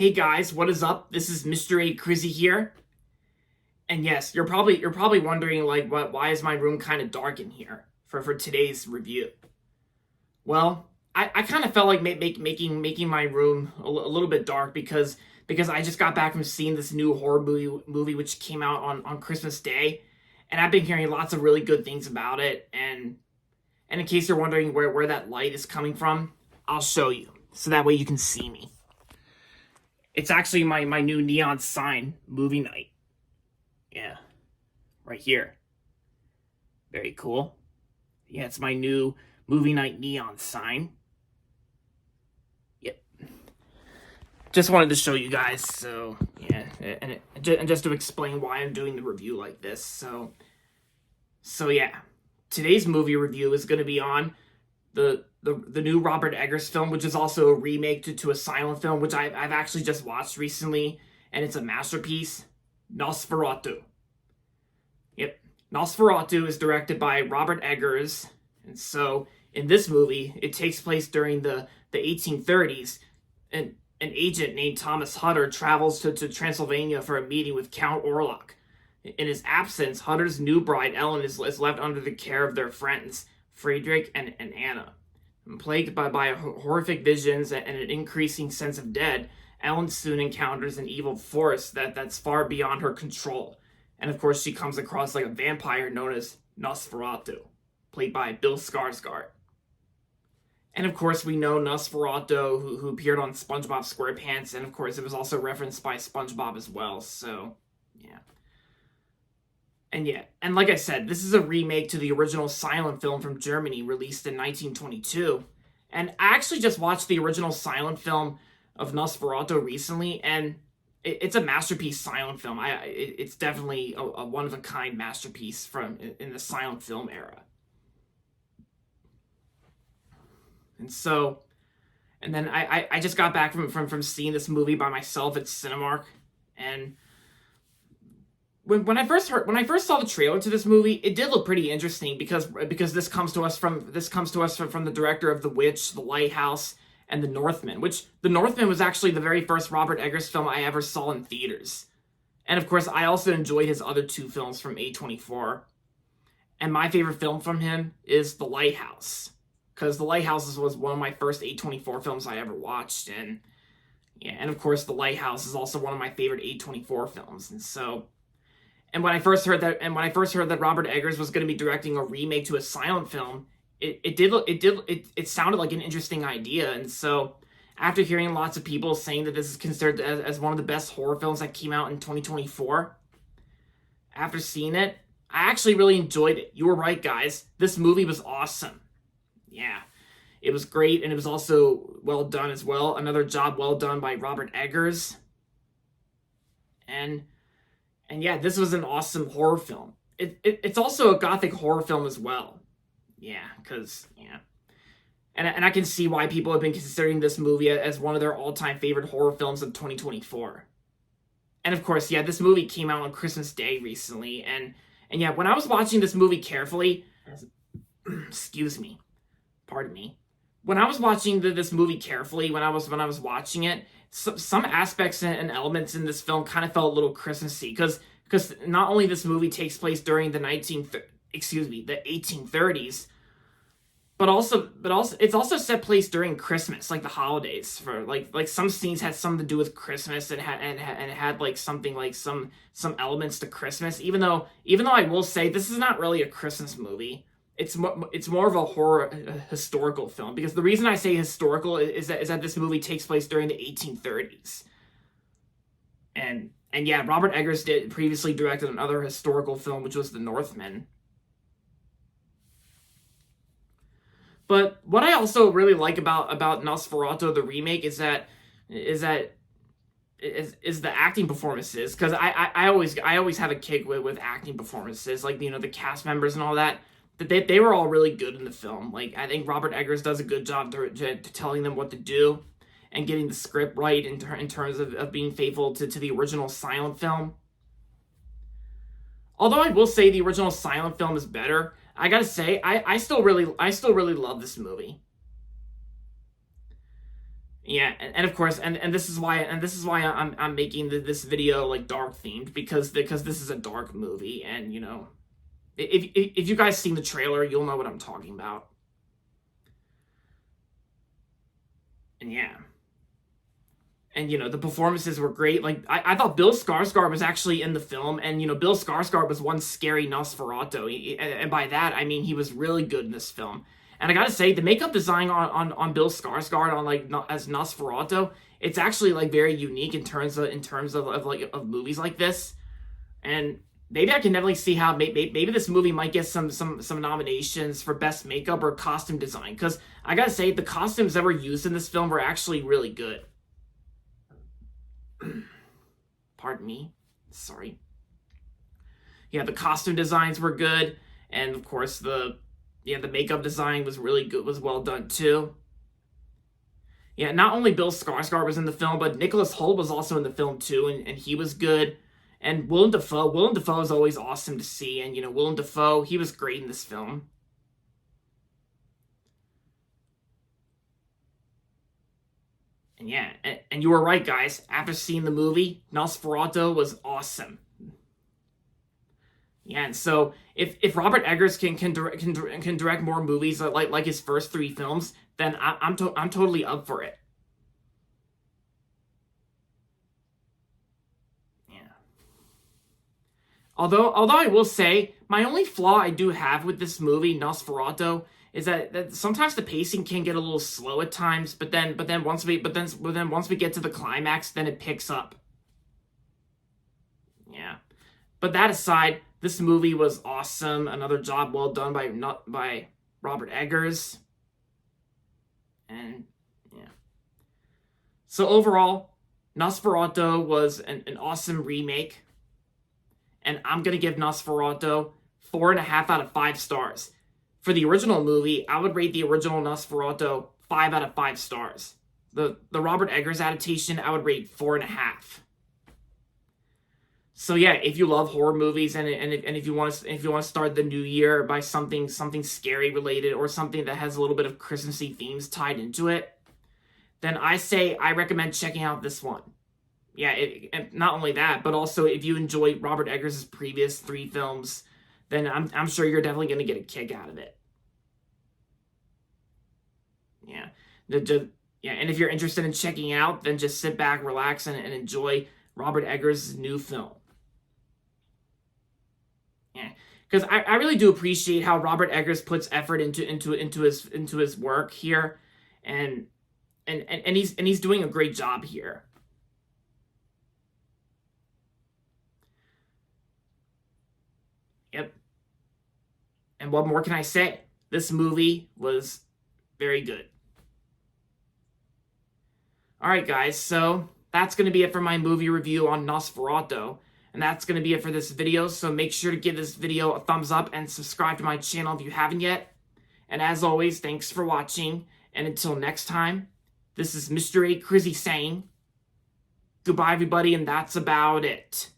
Hey guys, what is up? This is Mr. A Crizzy here. And yes, you're probably wondering like why is my room kind of dark in here for today's review? Well, I kind of felt like making my room a little bit dark because I just got back from seeing this new horror movie which came out on Christmas Day, and I've been hearing lots of really good things about it. And in case you're wondering where that light is coming from, I'll show you so that way you can see me. It's actually my new neon sign, movie night. Yeah, right here. Very cool. Yeah, it's my new movie night neon sign. Yep. Just wanted to show you guys, so yeah, and just to explain why I'm doing the review like this. So yeah, today's movie review is going to be on the new Robert Eggers film, which is also a remake to a silent film, which I've actually just watched recently, and it's a masterpiece, Nosferatu. Yep, Nosferatu is directed by Robert Eggers, and so in this movie, it takes place during the 1830s, and an agent named Thomas Hutter travels to Transylvania for a meeting with Count Orlok. In his absence, Hutter's new bride, Ellen, is left under the care of their friends, Friedrich and Anna. Plagued by horrific visions and an increasing sense of dread, Ellen soon encounters an evil force that's far beyond her control. And of course, she comes across like a vampire known as Nosferatu, played by Bill Skarsgård. And of course, we know Nosferatu, who appeared on SpongeBob SquarePants, and of course, it was also referenced by SpongeBob as well, so yeah. And like I said, this is a remake to the original silent film from Germany, released in 1922. And I actually just watched the original silent film of Nosferatu recently, and it's a masterpiece silent film. It's definitely a one-of-a-kind masterpiece in the silent film era. And then I just got back from seeing this movie by myself at Cinemark, and when I first saw the trailer to this movie, it did look pretty interesting because this comes to us from the director of The Witch, The Lighthouse, and The Northman, which The Northman was actually the very first Robert Eggers film I ever saw in theaters. And of course, I also enjoyed his other two films from A24. And my favorite film from him is The Lighthouse, because The Lighthouse was one of my first A24 films I ever watched, and yeah, and of course, The Lighthouse is also one of my favorite A24 films. And when I first heard that Robert Eggers was going to be directing a remake to a silent film, it sounded like an interesting idea. And so, after hearing lots of people saying that this is considered as one of the best horror films that came out in 2024, after seeing it, I actually really enjoyed it. You were right, guys. This movie was awesome. Yeah, it was great, and it was also well done as well. Another job well done by Robert Eggers. And yeah, this was an awesome horror film. It's also a gothic horror film as well. Yeah, and I can see why people have been considering this movie as one of their all-time favorite horror films of 2024. And of course, yeah, this movie came out on Christmas Day recently, and yeah, when I was watching this movie carefully, excuse me, pardon me, when I was watching this movie carefully, when I was watching it, some aspects and elements in this film kind of felt a little Christmassy, because not only this movie takes place during the 1830s, but also it's also set place during Christmas, like the holidays. For like some scenes had something to do with Christmas, and had like something like some elements to Christmas. Even though I will say this is not really a Christmas movie. It's more of a horror historical film, because the reason I say historical is that this movie takes place during the 1830s. And yeah, Robert Eggers previously directed another historical film, which was The Northman. But what I also really like about Nosferatu the remake is the acting performances, because I always have a kick with acting performances, like the cast members and all that. They were all really good in the film. Like, I think Robert Eggers does a good job to telling them what to do and getting the script right in terms of being faithful to the original silent film. Although I will say the original silent film is better, I gotta say I still really love this movie. Yeah, and of course, and this is why I'm making this video like dark themed, because this is a dark movie, and you know, if you guys seen the trailer, you'll know what I'm talking about. And yeah. And, you know, the performances were great. Like, I thought Bill Skarsgård was actually in the film. And, you know, Bill Skarsgård was one scary Nosferatu. And by that, I mean he was really good in this film. And I gotta say, the makeup design on Bill Skarsgård on, like, as Nosferatu, it's actually, like, very unique in terms of movies like this. And maybe I can definitely see how maybe this movie might get some nominations for best makeup or costume design. Because I gotta say, the costumes that were used in this film were actually really good. Pardon me. Sorry. Yeah, the costume designs were good, and of course the makeup design was really good, was well done too. Yeah, not only Bill Skarsgård was in the film, but Nicholas Hoult was also in the film too, and he was good. And Willem Dafoe is always awesome to see, and you know, Willem Dafoe, he was great in this film. And yeah, and you were right, guys. After seeing the movie, Nosferatu was awesome. Yeah, and so if Robert Eggers can direct more movies like his first 3 films, then I'm totally up for it. Yeah. Although I will say, my only flaw I do have with this movie, Nosferatu, is that sometimes the pacing can get a little slow at times, but then once we get to the climax, then it picks up. Yeah. But that aside, this movie was awesome. Another job well done by Robert Eggers. And yeah. So overall, Nosferatu was an awesome remake. And I'm gonna give Nosferatu 4.5 out of 5 stars. For the original movie, I would rate the original Nosferatu 5 out of 5 stars. The Robert Eggers adaptation, I would rate 4.5. So yeah, if you love horror movies and if you want to start the new year by something scary related, or something that has a little bit of Christmassy themes tied into it, then I recommend checking out this one. Yeah, and not only that, but also if you enjoy Robert Eggers' previous 3 films, then I'm sure you're definitely going to get a kick out of it. Yeah. Yeah, and if you're interested in checking out, then just sit back, relax, and enjoy Robert Eggers' new film. Yeah, because I really do appreciate how Robert Eggers puts effort into his work here, and he's doing a great job here. Yep. And what more can I say? This movie was very good. Alright guys, so that's going to be it for my movie review on Nosferatu. And that's going to be it for this video, so make sure to give this video a thumbs up and subscribe to my channel if you haven't yet. And as always, thanks for watching, and until next time, this is Mr. A. Crizzy saying, goodbye everybody, and that's about it.